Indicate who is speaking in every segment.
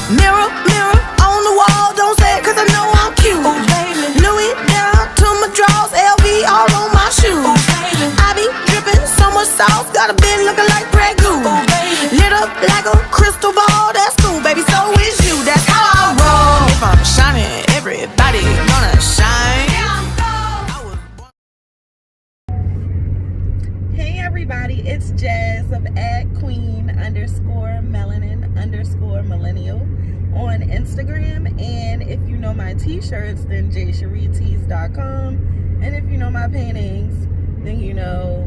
Speaker 1: Mirror, mirror on the wall, don't say it 'cause I know I'm cute. Ooh, baby. Louis down to my drawers, LV all on my shoes. Ooh, baby. I be dripping so much sauce, got a bed looking like Grey Goose. Ooh, baby. Lit up like a crystal ball, that's cool, baby, so is you, that's how I roll. If I'm shining, everybody gonna shine.
Speaker 2: Hey everybody, it's Jazz of @Queen_Melanin_Millennial on Instagram, and if you know my t-shirts, then tshirts.com, and if you know my paintings, then you know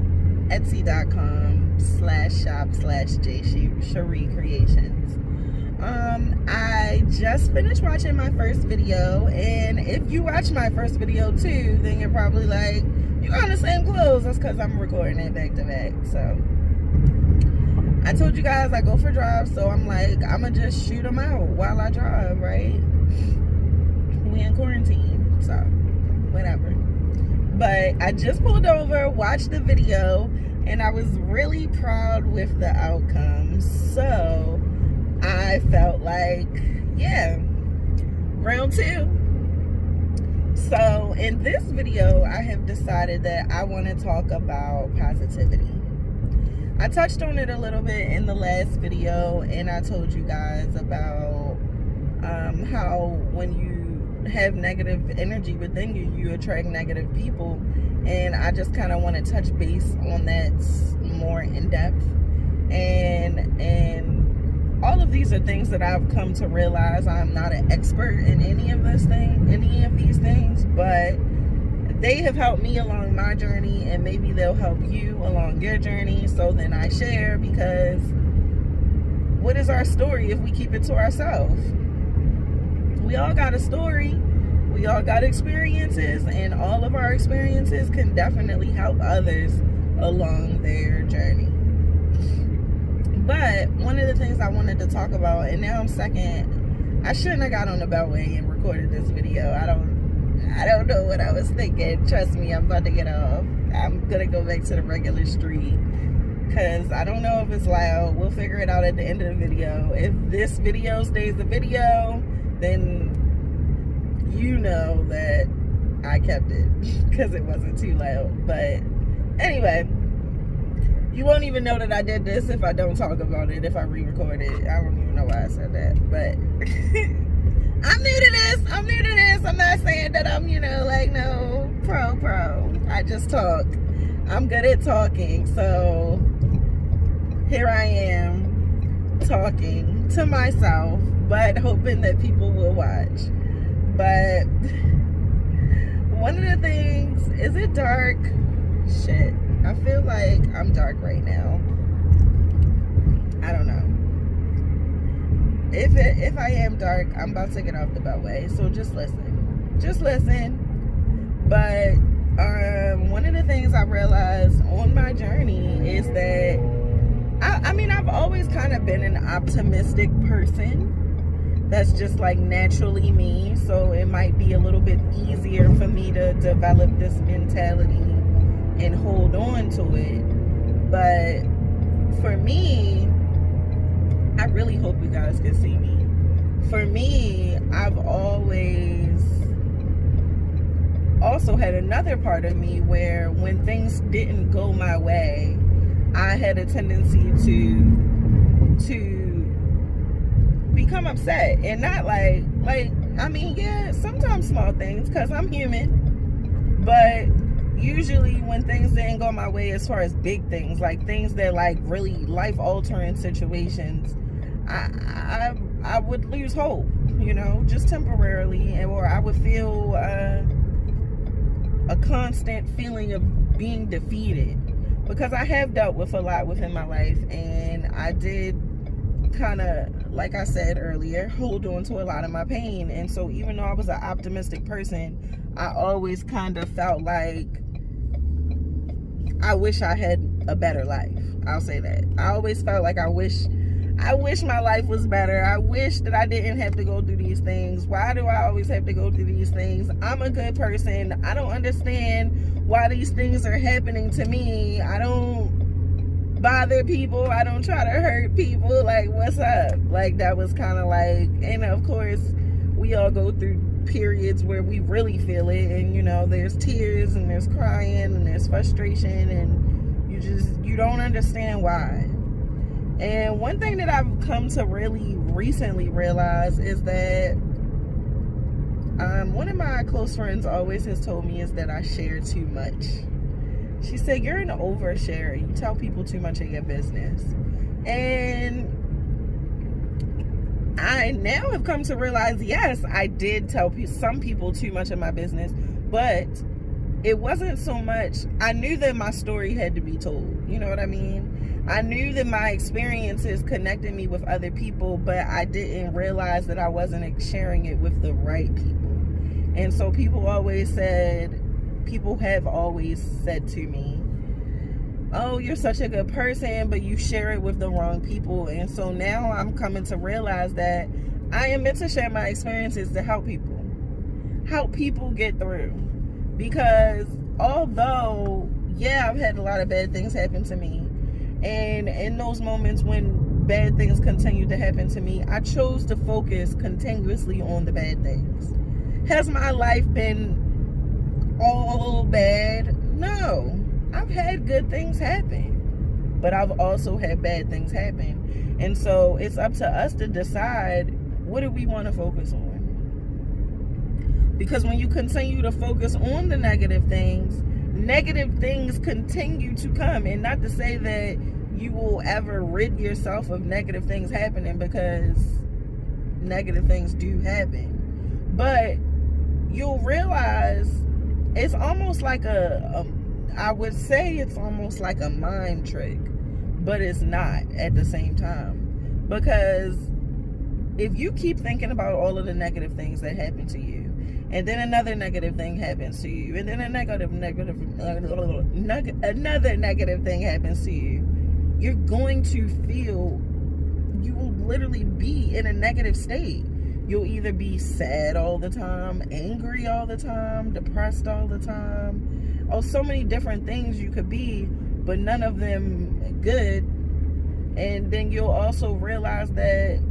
Speaker 2: etsy.com/shop/jcherie creations. I just finished watching my first video, and if you watch my first video too, then you're probably like, you got the same clothes. That's because I'm recording it back to back. So I told you guys I go for drives, so I'm like, I'ma just shoot them out while I drive, right? We in quarantine, so whatever. But I just pulled over, watched the video, and I was really proud with the outcome. So I felt like, yeah, round two. So in this video, I have decided that I want to talk about positivity. I touched on it a little bit in the last video, and I told you guys about how when you have negative energy within you, you attract negative people. And I just kind of want to touch base on that more in depth. And all of these are things that I've come to realize. I'm not an expert in any of these things, but they have helped me along my journey, and maybe they'll help you along your journey. So then I share, because what is our story if we keep it to ourselves? We all got a story. We all got experiences, and all of our experiences can definitely help others along their journey. But one of the things I wanted to talk about, and now I'm second, I shouldn't have got on the Beltway and recorded this video. I don't know what I was thinking. Trust me, I'm about to get off. I'm gonna go back to the regular street because I don't know if it's loud. We'll figure it out at the end of the video. If this video stays a video, then you know that I kept it because it wasn't too loud. But anyway, you won't even know that I did this if I don't talk about it, if I re-record it. I don't even know why I said that, but I'm new to this. I'm not saying that I'm, like no pro. I just talk. I'm good at talking, so here I am talking to myself, but hoping that people will watch. But one of the things, is it dark? Shit. I feel like I'm dark right now. I don't know. If I am dark, I'm about to get off the Beltway. So just listen. But one of the things I realized on my journey is that I've always kind of been an optimistic person. That's just like naturally me. So it might be a little bit easier for me to develop this mentality and hold on to it. But for me, I really hope you guys can see me. For me, I've always also had another part of me where when things didn't go my way, I had a tendency to become upset. And not sometimes small things, because I'm human, but usually when things didn't go my way, as far as big things, like things that like really life-altering situations, I would lose hope, just temporarily, or I would feel a constant feeling of being defeated, because I have dealt with a lot within my life, and I did kind of, like I said earlier, hold on to a lot of my pain. And so even though I was an optimistic person, I always kind of felt like I wish I had a better life. I'll say that. I always felt like I wish my life was better. I wish that I didn't have to go through these things. Why do I always have to go through these things? I'm a good person. I don't understand why these things are happening to me. I don't bother people. I don't try to hurt people. Like, what's up? Like, that was kind of like, and of course, we all go through periods where we really feel it, and you know, there's tears and there's crying and there's frustration, and you don't understand why. And one thing that I've come to really recently realize is that one of my close friends always has told me is that I share too much. She said, you're an oversharer. You tell people too much of your business. And I now have come to realize, yes, I did tell some people too much of my business, but it wasn't so much. I knew that my story had to be told. You know what I mean? I knew that my experiences connected me with other people, but I didn't realize that I wasn't sharing it with the right people. And so people have always said to me, oh, you're such a good person, but you share it with the wrong people. And so now I'm coming to realize that I am meant to share my experiences to help people get through. Because although, yeah, I've had a lot of bad things happen to me, and in those moments when bad things continue to happen to me, I chose to focus continuously on the bad things. Has my life been all bad? No. I've had good things happen, but I've also had bad things happen. And so it's up to us to decide, what do we want to focus on? Because when you continue to focus on the negative things continue to come. And not to say that you will ever rid yourself of negative things happening, because negative things do happen. But you'll realize it's almost like I would say it's almost like a mind trick, but it's not at the same time. Because if you keep thinking about all of the negative things that happen to you, and then another negative thing happens to you, and then another negative thing happens to you, you're going to feel, you will literally be in a negative state. You'll either be sad all the time, angry all the time, depressed all the time. Oh, so many different things you could be, but none of them good. And then you'll also realize that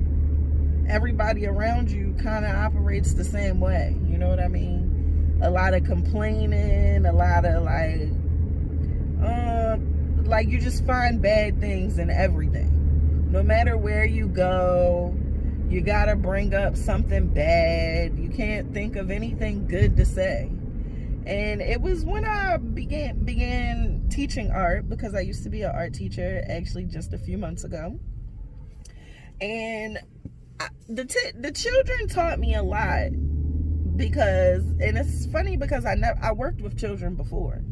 Speaker 2: everybody around you kind of operates the same way. You know what I mean? A lot of complaining, a lot of like you just find bad things in everything. No matter where you go, you gotta bring up something bad. You can't think of anything good to say. And it was when I began teaching art, because I used to be an art teacher actually just a few months ago. And the children taught me a lot, because, and it's funny because I worked with children before,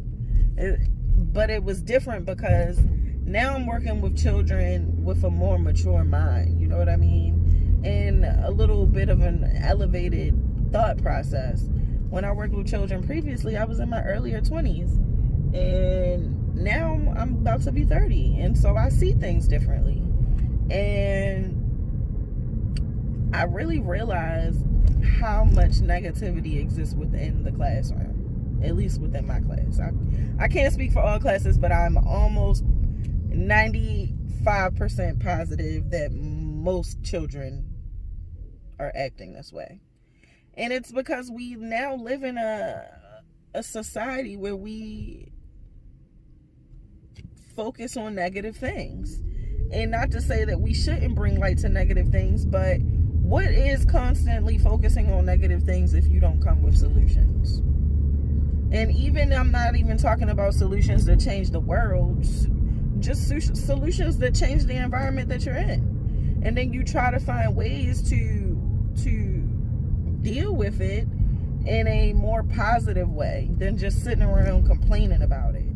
Speaker 2: but it was different because now I'm working with children with a more mature mind, you know what I mean, and a little bit of an elevated thought process. When I worked with children previously, I was in my earlier 20s, and now I'm about to be 30, and so I see things differently. And I really realized how much negativity exists within the classroom, at least within my class. I can't speak for all classes, but I'm almost 95% positive that most children are acting this way. And it's because we now live in a society where we focus on negative things. And not to say that we shouldn't bring light to negative things, but what is constantly focusing on negative things if you don't come with solutions? And even, I'm not even talking about solutions that change the world, just solutions that change the environment that you're in. And then you try to find ways to deal with it in a more positive way than just sitting around complaining about it.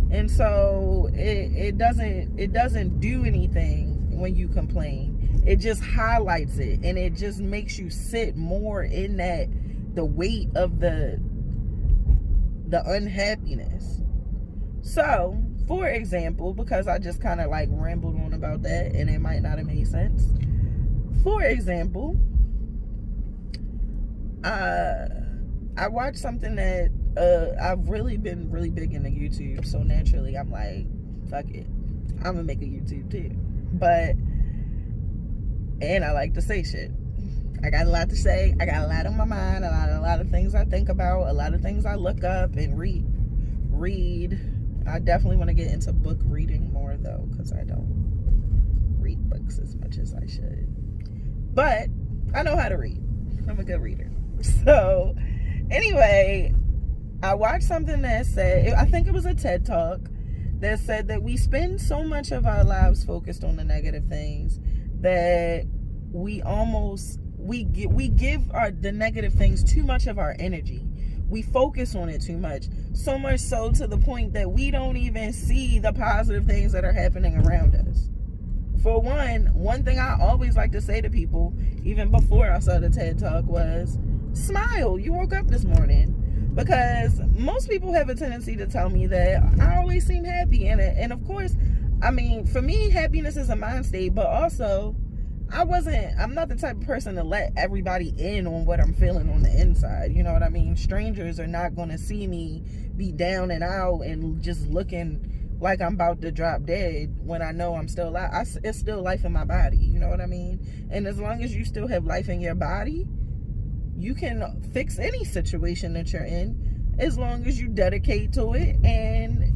Speaker 2: And so it doesn't do anything when you complain. It just highlights it, and it just makes you sit more in the weight of the unhappiness. So, for example, because I just kind of like rambled on about that and it might not have made sense. For example, I watched something that I've really been really big into YouTube, so naturally I'm like, fuck it, I'm gonna make a YouTube too. But, and I like to say shit. I got a lot to say. I got a lot on my mind. A lot of things I think about. A lot of things I look up and read. I definitely want to get into book reading more though, because I don't read books as much as I should. But I know how to read. I'm a good reader. So anyway, I watched something that said, I think it was a TED Talk, that said that we spend so much of our lives focused on the negative things that we give the negative things too much of our energy. We focus on it too much. So much so to the point that we don't even see the positive things that are happening around us. For one thing I always like to say to people, even before I saw the TED Talk, was smile. You woke up this morning. Because most people have a tendency to tell me that I always seem happy. And of course, I mean, for me, happiness is a mind state, but also I'm not the type of person to let everybody in on what I'm feeling on the inside. You know what I mean? Strangers are not going to see me be down and out and just looking like I'm about to drop dead when I know I'm still alive. It's still life in my body. You know what I mean? And as long as you still have life in your body, you can fix any situation that you're in as long as you dedicate to it and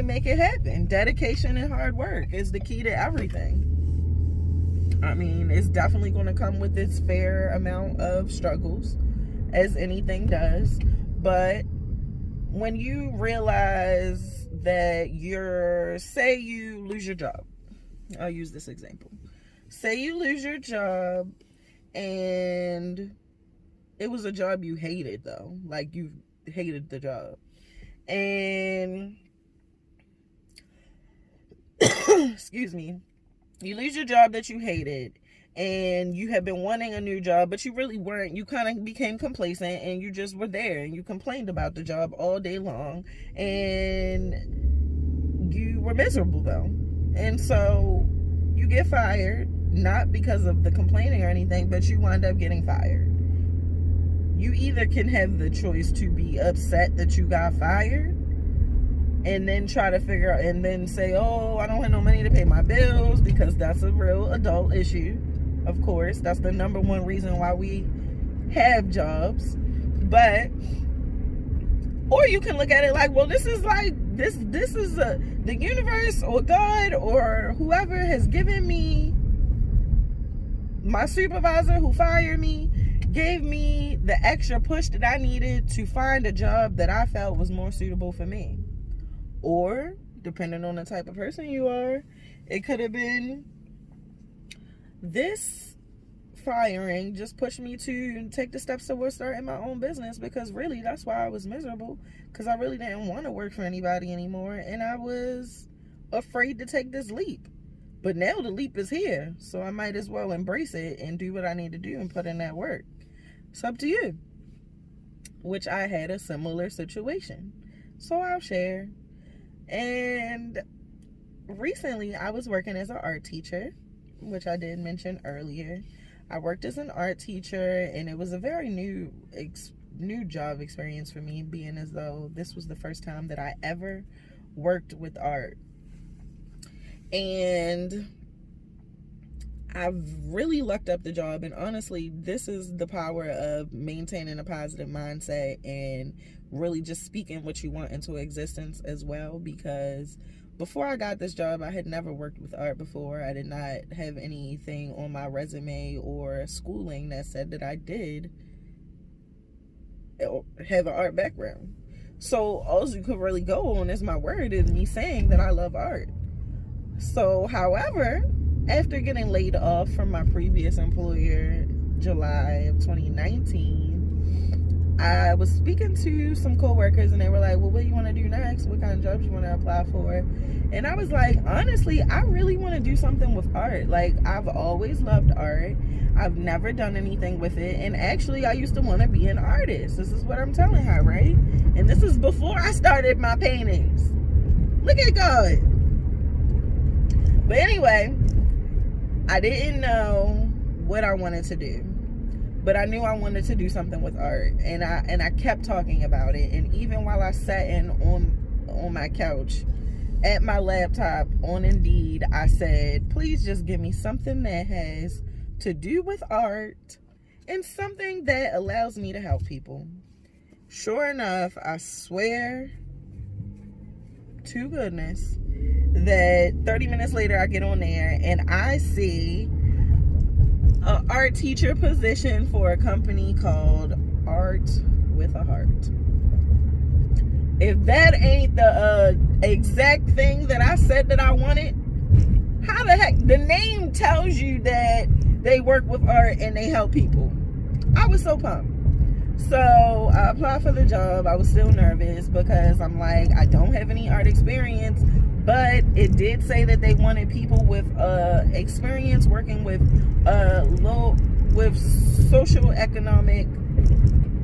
Speaker 2: make it happen. Dedication and hard work is the key to everything. I mean, it's definitely going to come with its fair amount of struggles, as anything does. But when you realize that say you lose your job. I'll use this example. Say you lose your job and it was a job you hated though. Like you hated the job. And excuse me. You lose your job that you hated and you have been wanting a new job, but you really weren't. You kind of became complacent and you just were there and you complained about the job all day long and you were miserable though. And so you get fired, not because of the complaining or anything, but you wind up getting fired. You either can have the choice to be upset that you got fired and then try to figure out and then say, oh, I don't have no money to pay my bills, because that's a real adult issue. Of course, that's the number one reason why we have jobs. But, or you can look at it like, well, this is the universe or God or whoever has given me, my supervisor who fired me, gave me the extra push that I needed to find a job that I felt was more suitable for me. Or, depending on the type of person you are, it could have been, this firing just pushed me to take the steps towards starting my own business, because really that's why I was miserable, because I really didn't want to work for anybody anymore and I was afraid to take this leap. But now the leap is here, so I might as well embrace it and do what I need to do and put in that work. It's up to you. Which I had a similar situation, so I'll share. And recently I was working as an art teacher, which I did mention earlier. I worked as an art teacher and it was a very new job experience for me, being as though this was the first time that I ever worked with art. And I've really lucked up the job, and honestly, this is the power of maintaining a positive mindset and really just speaking what you want into existence as well, because before I got this job, I had never worked with art before. I did not have anything on my resume or schooling that said that I did have an art background. So all you could really go on is my word and me saying that I love art. So, however, after getting laid off from my previous employer, July of 2019, I was speaking to some coworkers and they were like, well, what do you want to do next? What kind of jobs you want to apply for? And I was like, honestly, I really want to do something with art. Like, I've always loved art. I've never done anything with it. And actually, I used to want to be an artist. This is what I'm telling her, right? And this is before I started my paintings. Look at God. But anyway, I didn't know what I wanted to do, but I knew I wanted to do something with art, and I kept talking about it. And even while I sat on my couch at my laptop on Indeed, I said, please just give me something that has to do with art and something that allows me to help people. Sure enough, I swear to goodness that 30 minutes later I get on there and I see an art teacher position for a company called Art with a Heart. If that ain't the exact thing that I said that I wanted, how the heck? The name tells you that they work with art and they help people. I was so pumped. So I applied for the job. I was still nervous because I'm like, I don't have any art experience, but it did say that they wanted people with experience working with social economic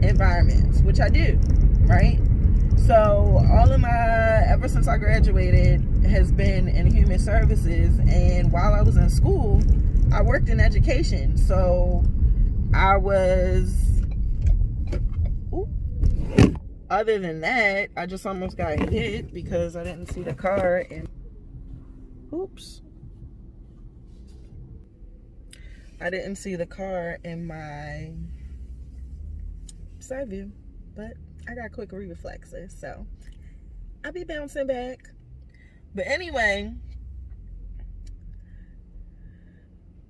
Speaker 2: environments, which I do, right? So all of my, ever since I graduated, has been in human services. And while I was in school, I worked in education. So I was, other than that, I just almost got hit because I didn't see the car. And I didn't see the car in my side view, but I got quick reflexes, so I'll be bouncing back. But anyway,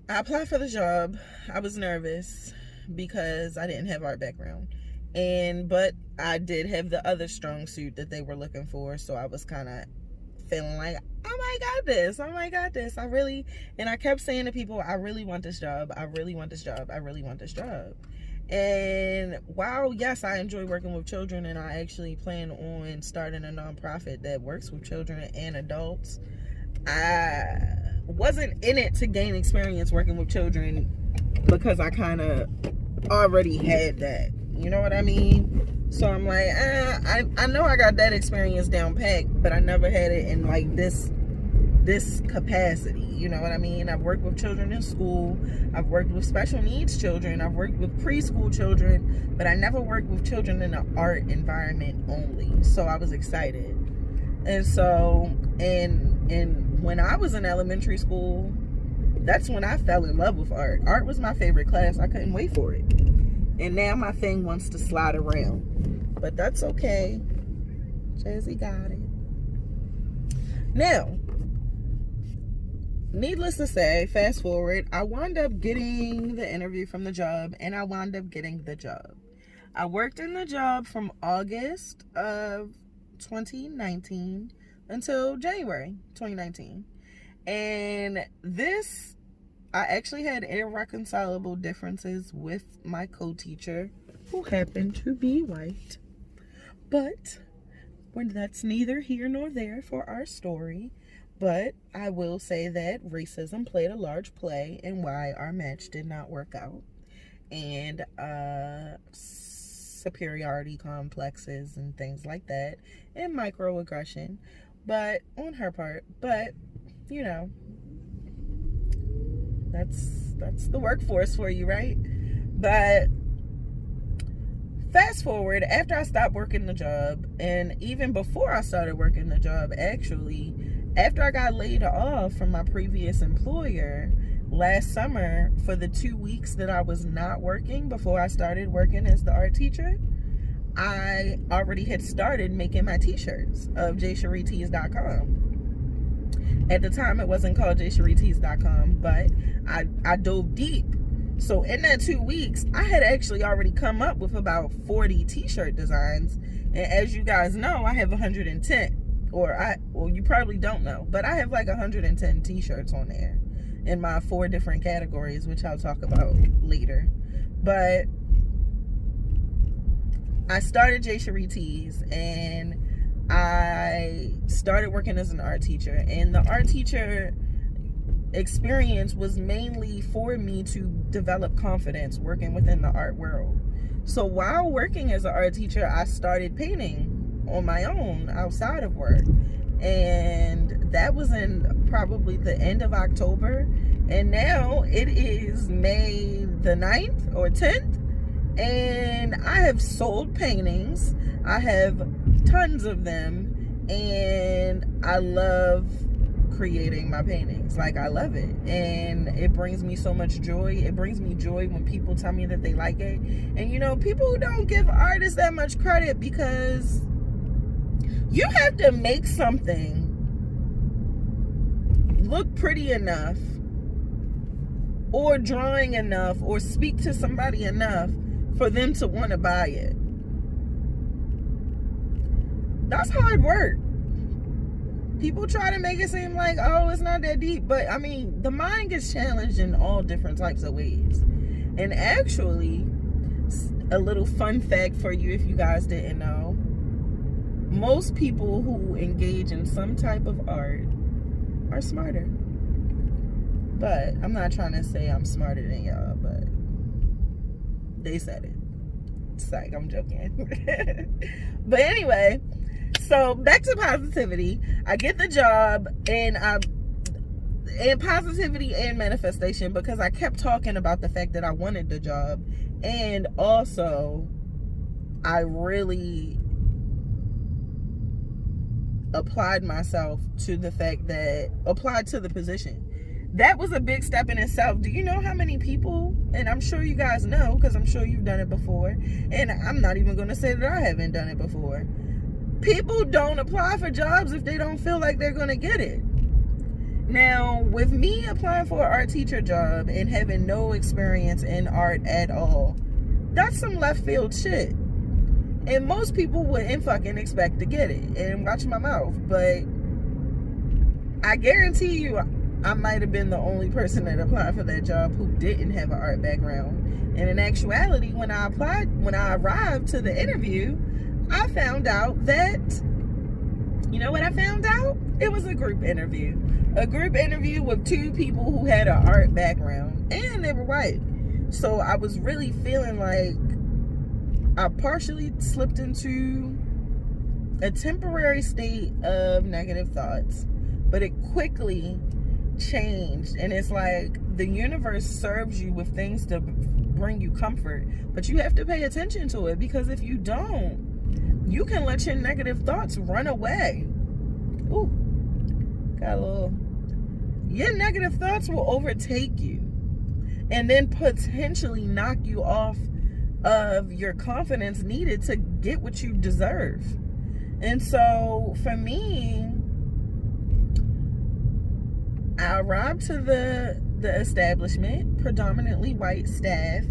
Speaker 2: I applied for the job. I was nervous because I didn't have art background, but I did have the other strong suit that they were looking for, so I was kind of feeling like, oh my god, this and I kept saying to people, I really want this job. And while, yes, I enjoy working with children, and I actually plan on starting a nonprofit that works with children and adults, I wasn't in it to gain experience working with children because I kind of already had that. You know what I mean? So I'm like, I know I got that experience down packed, but I never had it in like this capacity. You know what I mean? I've worked with children in school. I've worked with special needs children. I've worked with preschool children, but I never worked with children in an art environment only. So I was excited. And so, and when I was in elementary school, that's when I fell in love with art. Art was my favorite class. I couldn't wait for it. And now my thing wants to slide around, but that's okay. Jazzy got it. Now, needless to say, fast forward, I wound up getting the interview from the job, and I wound up getting the job. I worked in the job from August of 2019 until January 2019. And this, I actually had irreconcilable differences with my co-teacher, who happened to be white. But that's neither here nor there for our story. But I will say that racism played a large play in why our match did not work out. And superiority complexes and things like that. And microaggression. But on her part. But, you know, that's the workforce for you, right? But fast forward, after I stopped working the job, and even before I started working the job, actually, after I got laid off from my previous employer last summer for the 2 weeks that I was not working before I started working as the art teacher, I already had started making my t-shirts of tshirts.com. At the time, it wasn't called tshirts.com, but I dove deep. So in that 2 weeks, I had actually already come up with about 40 t-shirt designs. And as you guys know, I have 110. Well, you probably don't know, but I have like 110 t-shirts on there in my 4 different categories, which I'll talk about later. But I started tshirts, and I started working as an art teacher, and the art teacher experience was mainly for me to develop confidence working within the art world. So while working as an art teacher, I started painting on my own outside of work, and that was in probably the end of October, and now it is May the 9th or 10th, and I have sold paintings. I have tons of them, and I love creating my paintings. Like, I love it, and it brings me so much joy. It brings me joy when people tell me that they like it. And you know, people don't give artists that much credit, because you have to make something look pretty enough, or drawing enough, or speak to somebody enough for them to want to buy it. That's hard work. People try to make it seem like, oh, it's not that deep. But, I mean, the mind gets challenged in all different types of ways. And actually, a little fun fact for you if you guys didn't know, most people who engage in some type of art are smarter. But I'm not trying to say I'm smarter than y'all, but they said it. It's like, I'm joking. But anyway, so back to positivity. I get the job, and positivity and manifestation, because I kept talking about the fact that I wanted the job, and also I really applied to the position. That was a big step in itself. Do you know how many people, and I'm sure you guys know, because I'm sure you've done it before, and I'm not even going to say that I haven't done it before. People don't apply for jobs if they don't feel like they're going to get it. Now, with me applying for an art teacher job and having no experience in art at all, that's some left field shit. And most people wouldn't fucking expect to get it. And watch my mouth. But I guarantee you, I might have been the only person that applied for that job who didn't have an art background. And in actuality, when I arrived to the interview, I found out that, you know what I found out? It was a group interview. A group interview with two people who had an art background, and they were white. So I was really feeling like I partially slipped into a temporary state of negative thoughts, but it quickly changed. And it's like the universe serves you with things to bring you comfort, but you have to pay attention to it, because if you don't, you can let your negative thoughts run away. Ooh, got a little. Your negative thoughts will overtake you and then potentially knock you off of your confidence needed to get what you deserve. And so for me, I arrived to the establishment, predominantly white staff,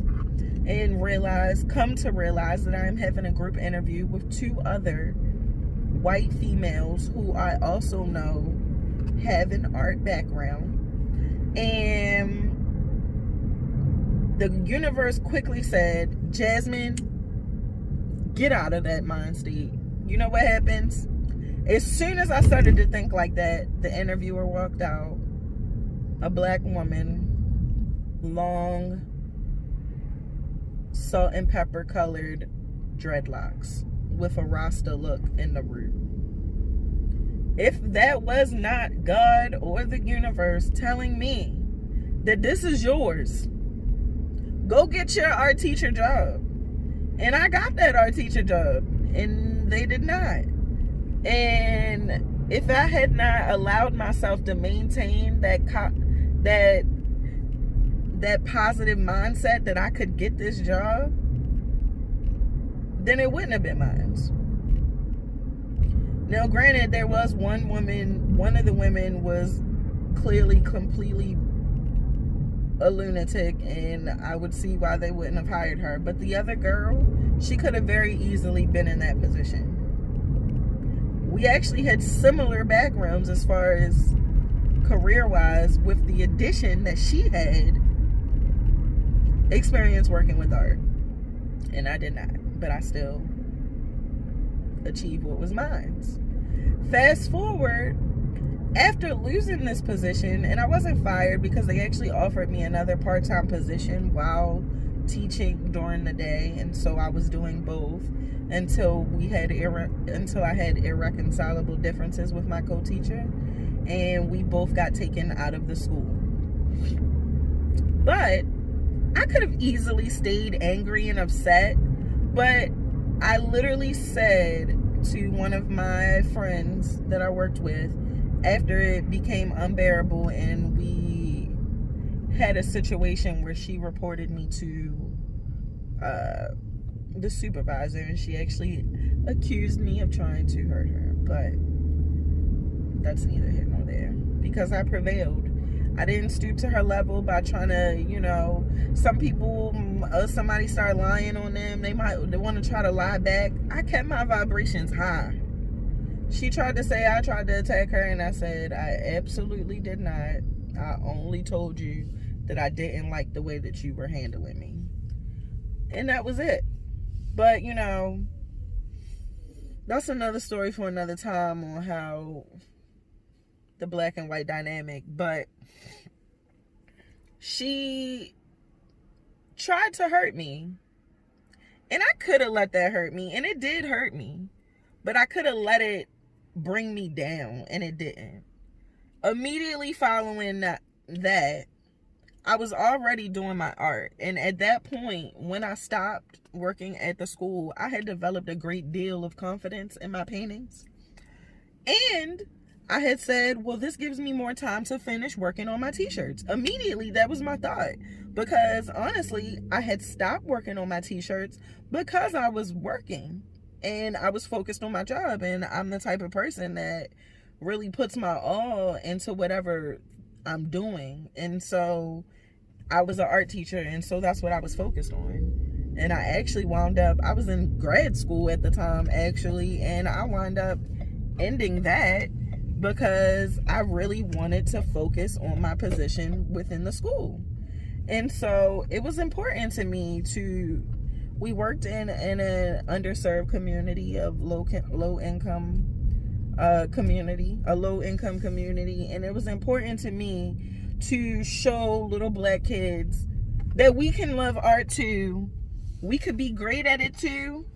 Speaker 2: and come to realize that I am having a group interview with two other white females who I also know have an art background. And the universe quickly said, Jasmine, get out of that mind state. You know what happens? As soon as I started to think like that, the interviewer walked out. A black woman, long, salt and pepper colored dreadlocks with a Rasta look in the root. If that was not God or the universe telling me that this is yours, go get your art teacher job. And I got that art teacher job, and they did not. And if I had not allowed myself to maintain that positive mindset that I could get this job, then it wouldn't have been mine. Now, granted, there was one of the women was clearly completely a lunatic, and I would see why they wouldn't have hired her. But the other girl, she could have very easily been in that position. We actually had similar backgrounds as far as career-wise, with the addition that she had experience working with art, and I did not, but I still achieved what was mine. Fast forward, after losing this position, and I wasn't fired because they actually offered me another part-time position while teaching during the day, and so I was doing both until I had irreconcilable differences with my co-teacher, and we both got taken out of the school. But I could have easily stayed angry and upset, but I literally said, to one of my friends that I worked with after it became unbearable, and we had a situation where she reported me to the supervisor, and she actually accused me of trying to hurt her. But that's neither here nor there, because I prevailed. I didn't stoop to her level by trying to, some people, somebody start lying on them, they want to try to lie back. I kept my vibrations high. She tried to say I tried to attack her, and I said I absolutely did not. I only told you that I didn't like the way that you were handling me. And that was it. But, that's another story for another time on how the black and white dynamic. But she tried to hurt me, and I could have let that hurt me, and it did hurt me, but I could have let it bring me down, and it didn't. Immediately following that, I was already doing my art, and at that point, when I stopped working at the school, I had developed a great deal of confidence in my paintings, and I had said, well, this gives me more time to finish working on my t-shirts. Immediately, that was my thought. Because honestly, I had stopped working on my t-shirts because I was working and I was focused on my job. And I'm the type of person that really puts my all into whatever I'm doing. And so I was an art teacher, and so that's what I was focused on. And I actually I was in grad school at the time, actually, and I wound up ending that because I really wanted to focus on my position within the school. And so it was important to me we worked in an underserved community of low income community, and it was important to me to show little black kids that we can love art too, we could be great at it too,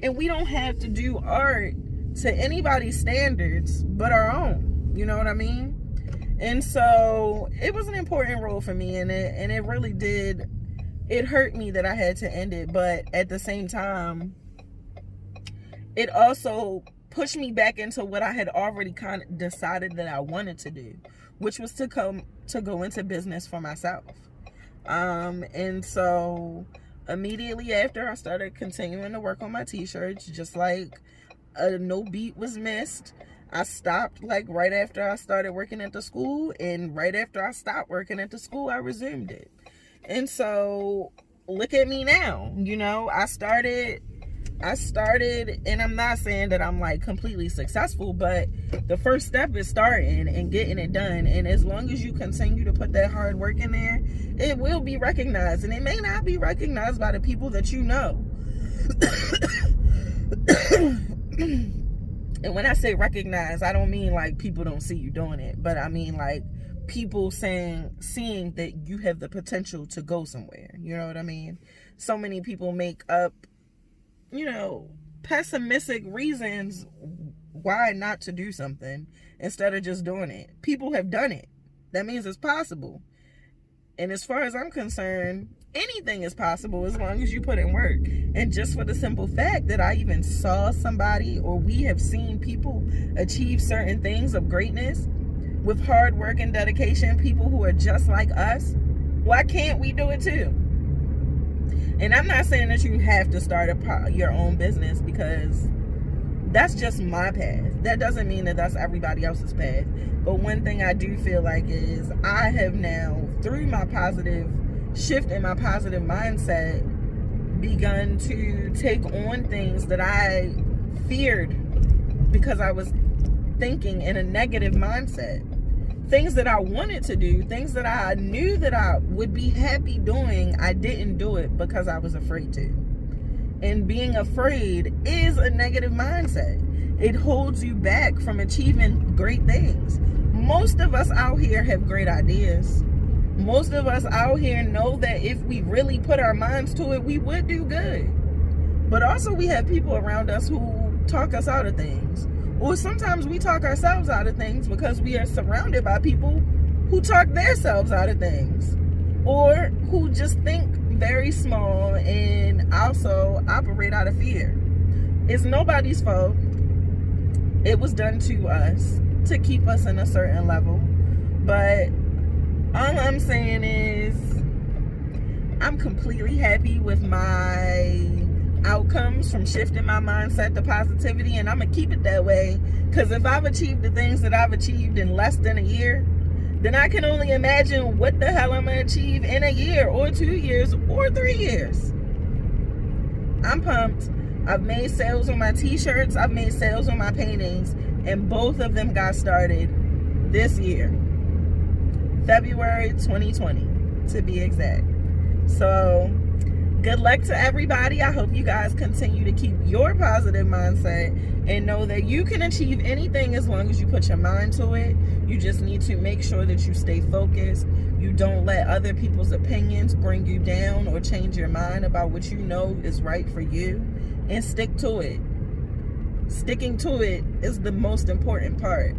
Speaker 2: and we don't have to do art to anybody's standards but our own. You know what I mean? And so it was an important role for me, and it really did. It hurt me that I had to end it, but at the same time, it also pushed me back into what I had already kind of decided that I wanted to do, which was to go into business for myself. And so immediately after, I started continuing to work on my t-shirts, just like no beat was missed. I stopped right after I started working at the school, and right after I stopped working at the school, I resumed it. And so look at me now. I started, and I'm not saying that I'm completely successful, but the first step is starting and getting it done. And as long as you continue to put that hard work in there, it will be recognized, and it may not be recognized by the people that you know. And when I say recognize, I don't mean people don't see you doing it, but I mean people seeing that you have the potential to go somewhere. You know what I mean? So many people make up, pessimistic reasons why not to do something instead of just doing it. People have done it. That means it's possible. And as far as I'm concerned, anything is possible as long as you put in work. And just for the simple fact that I even saw somebody, or we have seen people achieve certain things of greatness with hard work and dedication, people who are just like us, why can't we do it too? And I'm not saying that you have to start your own business, because that's just my path. That doesn't mean that that's everybody else's path. But one thing I do feel like is I have now, through my positive shift in my positive mindset, begun to take on things that I feared because I was thinking in a negative mindset. Things that I wanted to do, things that I knew that I would be happy doing, I didn't do it because I was afraid to. And being afraid is a negative mindset. It holds you back from achieving great things. Most of us out here have great ideas. Most of us out here know that if we really put our minds to it, we would do good. But also we have people around us who talk us out of things. Or sometimes we talk ourselves out of things because we are surrounded by people who talk themselves out of things. Or who just think very small and also operate out of fear. It's nobody's fault. It was done to us to keep us in a certain level. But all I'm saying is I'm completely happy with my outcomes from shifting my mindset to positivity, and I'm gonna keep it that way, because if I've achieved the things that I've achieved in less than a year, then I can only imagine what the hell I'm gonna achieve in a year or 2 years or 3 years. I'm pumped. I've made sales on my t-shirts, I've made sales on my paintings, and both of them got started this year, February 2020 to be exact. So good luck to everybody. I hope you guys continue to keep your positive mindset and know that you can achieve anything as long as you put your mind to it. You just need to make sure that you stay focused. You don't let other people's opinions bring you down or change your mind about what you know is right for you, and stick to it. Sticking to it is the most important part.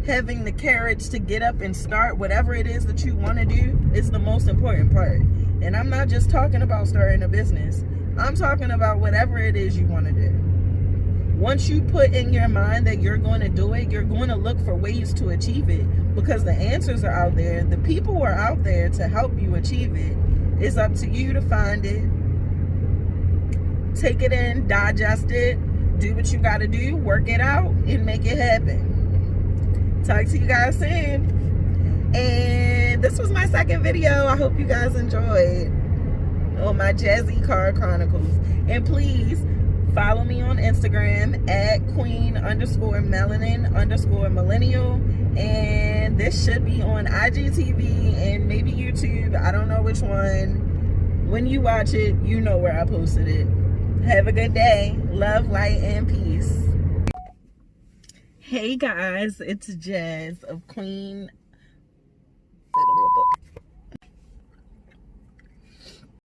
Speaker 2: Having the courage to get up and start whatever it is that you want to do is the most important part. And I'm not just talking about starting a business. I'm talking about whatever it is you want to do. Once you put in your mind that you're going to do it, you're going to look for ways to achieve it, because the answers are out there. The people are out there to help you achieve it. It's up to you to find it. Take it in, digest it, do what you got to do, work it out, and make it happen. Talk to you guys soon. And this was my second video. I hope you guys enjoyed on my Jazzy Car Chronicles. And please follow me on Instagram at queen_melanin_millennial. And this should be on IGTV and maybe YouTube. I don't know which one. When you watch it, you know where I posted it. Have a good day. Love, light, and peace. Hey guys, it's Jazz of Queen